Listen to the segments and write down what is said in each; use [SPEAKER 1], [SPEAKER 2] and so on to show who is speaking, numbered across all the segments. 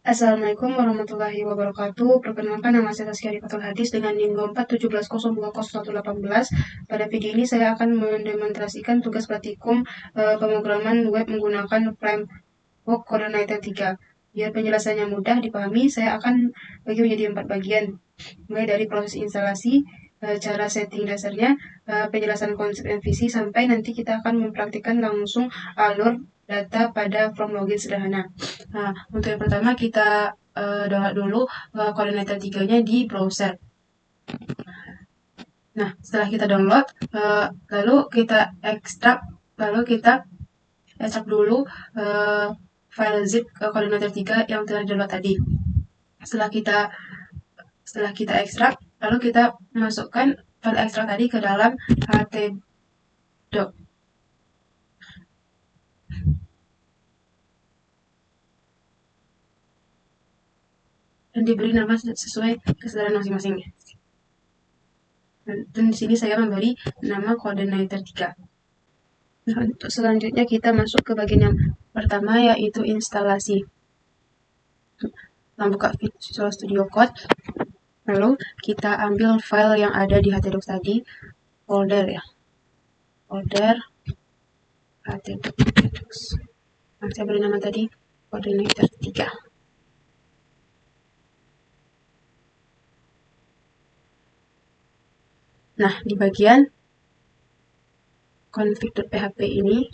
[SPEAKER 1] Assalamualaikum warahmatullahi wabarakatuh. Perkenalkan, nama saya Taskia Rifatul Hadis dengan NIM 417020118. Pada video ini saya akan mendemonstrasikan tugas praktikum pemrograman web menggunakan Framework Coordinator 3. Biar penjelasannya mudah dipahami, saya akan bagi menjadi 4 bagian. Mulai dari proses instalasi, cara setting dasarnya, penjelasan konsep MVC, sampai nanti kita akan mempraktikkan langsung alur data pada form login sederhana. Nah, untuk yang pertama kita download dulu Coordinator 3-nya di browser. Nah, setelah kita download, lalu kita ekstrak dulu file zip Coordinator 3 yang telah download tadi. Setelah kita ekstrak, lalu kita masukkan file ekstrak tadi ke dalam htdoc. Dan diberi nama sesuai kesadaran masing-masing. Dan di sini saya memberi nama Coordinator 3. Nah, untuk selanjutnya kita masuk ke bagian yang pertama, yaitu instalasi. Kita buka Visual Studio Code. Lalu kita ambil file yang ada di htdoc tadi, folder htdoc. Nah, saya beri nama tadi Coordinator 3. Nah, di bagian config.php ini,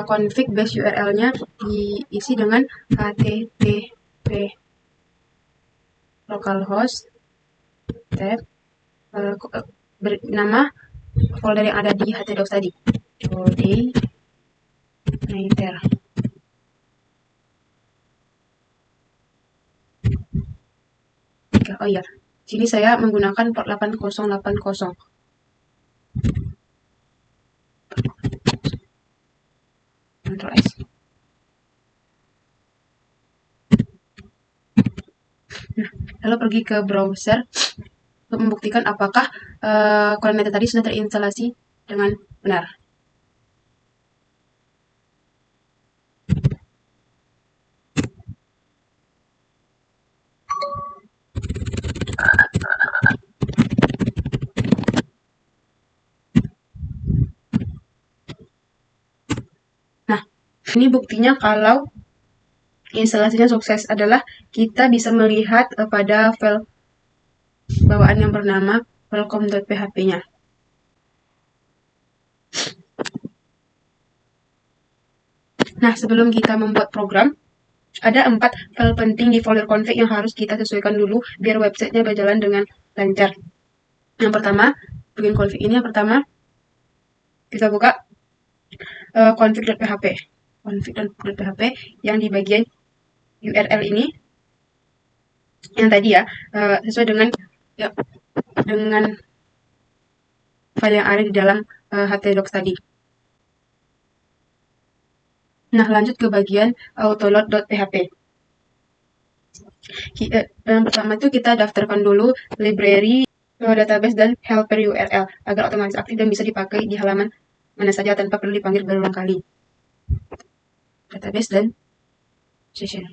[SPEAKER 1] config base URL-nya diisi dengan http localhost tab nama folder yang ada di htdoc tadi, Coordinator. Oh iya, sini saya menggunakan port 8080. Ctrl S. Nah, lalu pergi ke browser untuk membuktikan apakah Coordinator tadi sudah terinstalasi dengan benar. Nah, ini buktinya kalau instalasinya sukses adalah kita bisa melihat pada file bawaan yang bernama welcome.php-nya. Nah, sebelum kita membuat program, ada 4 file penting di folder config yang harus kita sesuaikan dulu biar websitenya berjalan dengan lancar. Yang pertama, bagian config ini, yang pertama kita buka config.php yang di bagian URL ini, yang tadi sesuai dengan file yang ada di dalam htdoc tadi. Nah, lanjut ke bagian autoload.php. Yang pertama itu kita daftarkan dulu library, database, dan helper URL agar otomatis aktif dan bisa dipakai di halaman mana saja tanpa perlu dipanggil berulang kali. Database dan session.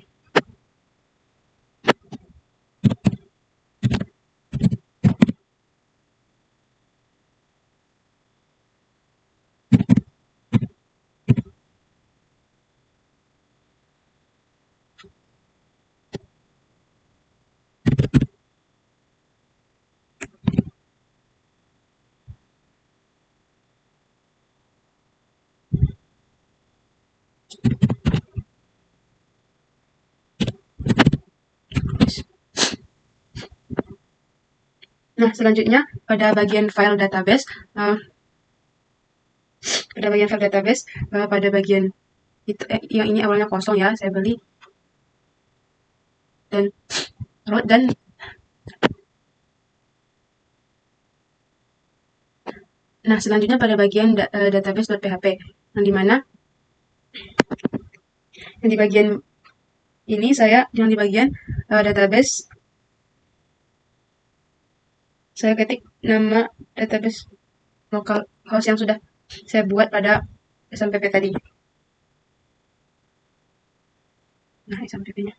[SPEAKER 1] Nah, selanjutnya pada bagian file database, pada bagian itu yang ini awalnya kosong ya, saya beli dan nah, selanjutnya pada bagian database.php yang dimana yang di bagian ini yang di bagian database saya ketik nama database localhost yang sudah saya buat pada SMPP tadi. Nah, SMPP-nya.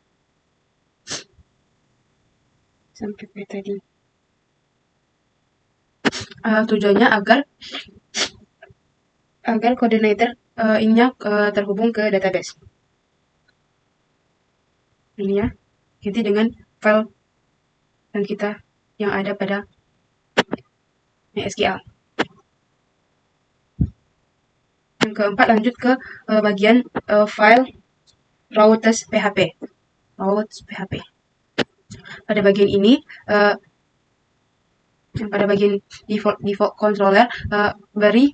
[SPEAKER 1] SMPP tadi. Tujuannya agar coordinator ininya terhubung ke database. Ini ya, ganti dengan file yang yang ada pada MySQL. Yang keempat, lanjut ke bagian file routes PHP. Routes PHP. Pada bagian ini, pada bagian default controller, beri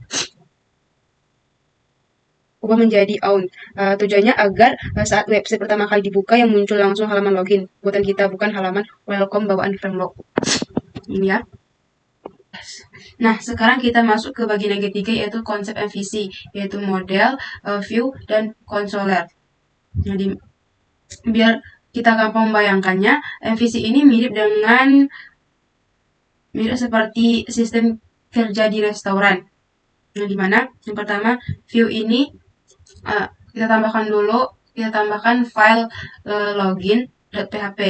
[SPEAKER 1] ubah menjadi on. Tujuannya agar saat website pertama kali dibuka yang muncul langsung halaman login buatan kita, bukan halaman welcome bawaan framework. Ini ya. Nah, sekarang kita masuk ke bagian yang ketiga, yaitu konsep MVC, yaitu model, view, dan controller. Jadi, biar kita gampang membayangkannya, MVC ini mirip seperti sistem kerja di restoran. Yang dimana yang pertama, view ini kita tambahkan file login.php.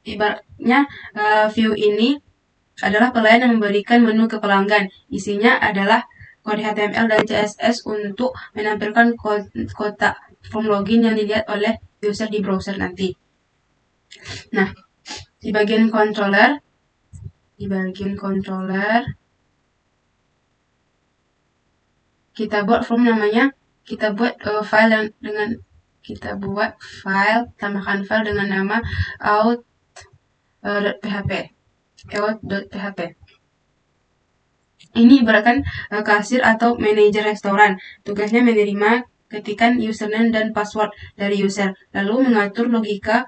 [SPEAKER 1] Ibaratnya view ini adalah pelayan yang memberikan menu ke pelanggan. Isinya adalah kode HTML dan CSS untuk menampilkan kotak form login yang dilihat oleh user di browser nanti. Nah, di bagian controller kita buat form namanya, kita buat tambahkan file dengan nama out.php. Ini ibaratkan kasir atau manajer restoran. Tugasnya menerima ketikan username dan password dari user, lalu mengatur logika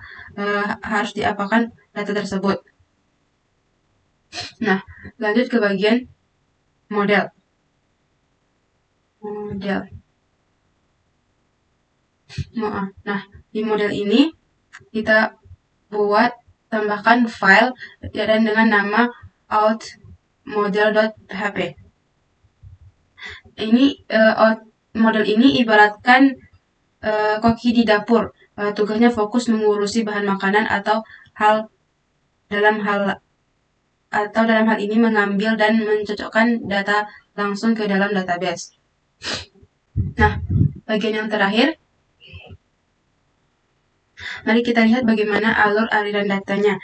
[SPEAKER 1] harus diapakan data tersebut. Nah, lanjut ke bagian model. Nah, di model ini kita tambahkan file dan dengan nama outModel.php. Ini model ini ibaratkan koki di dapur. Tugasnya fokus mengurusi bahan makanan atau dalam hal ini mengambil dan mencocokkan data langsung ke dalam database. Nah, bagian yang terakhir, mari kita lihat bagaimana alur aliran datanya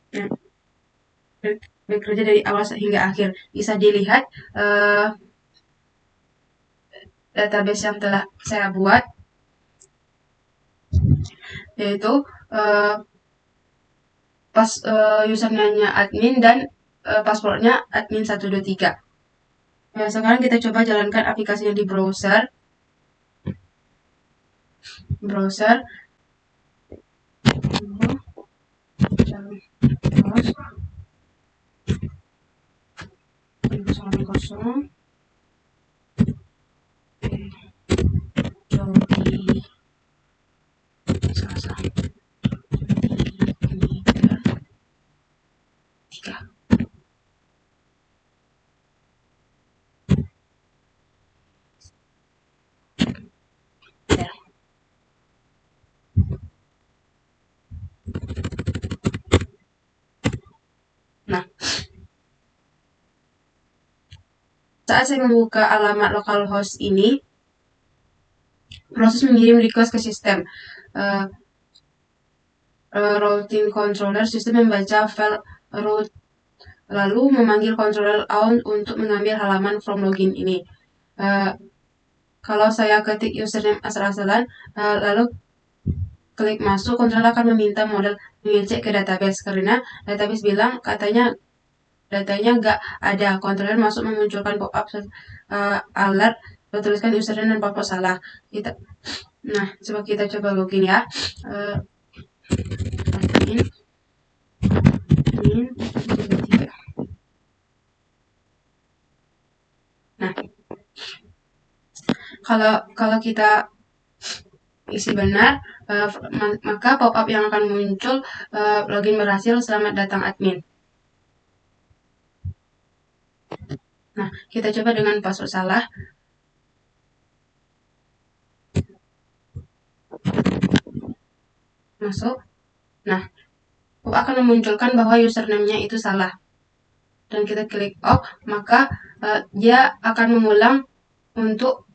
[SPEAKER 1] yang bekerja dari awal hingga akhir. Bisa dilihat database yang telah saya buat, yaitu username-nya admin dan passwordnya admin123. Nah, sekarang kita coba jalankan aplikasinya di browser. Nah, saat saya membuka alamat localhost ini, proses mengirim request ke sistem. Routing controller sistem membaca file route, lalu memanggil controller on untuk mengambil halaman from login ini. Kalau saya ketik username asal-asalan, lalu klik masuk, controller akan meminta model mengecek ke database, karena database bilang katanya datanya nggak ada. Controller masuk memunculkan pop-up alert bertuliskan username dan password salah. Nah, coba kita login ya. Nah, kalau kita isi benar, maka pop-up yang akan muncul login berhasil, selamat datang admin. Nah, kita coba dengan password salah. masuk. Nah, pop akan memunculkan bahwa username-nya itu salah. Dan kita klik OK, maka dia akan mengulang untuk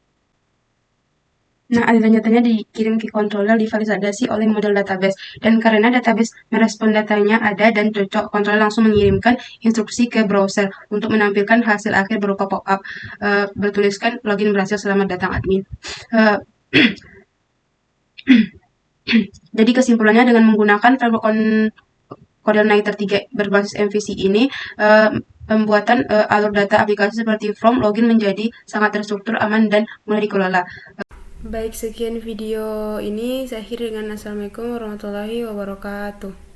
[SPEAKER 1] aliran datanya dikirim ke controller, divalidasi oleh model database. Dan karena database merespon datanya ada dan cocok, controller langsung mengirimkan instruksi ke browser untuk menampilkan hasil akhir berupa pop-up bertuliskan login berhasil, selamat datang admin. Jadi kesimpulannya, dengan menggunakan framework Coordinator 3 berbasis MVC ini, pembuatan alur data aplikasi seperti form login menjadi sangat terstruktur, aman, dan mudah dikelola. Baik, sekian video ini. Saya akhiri dengan Assalamualaikum warahmatullahi wabarakatuh.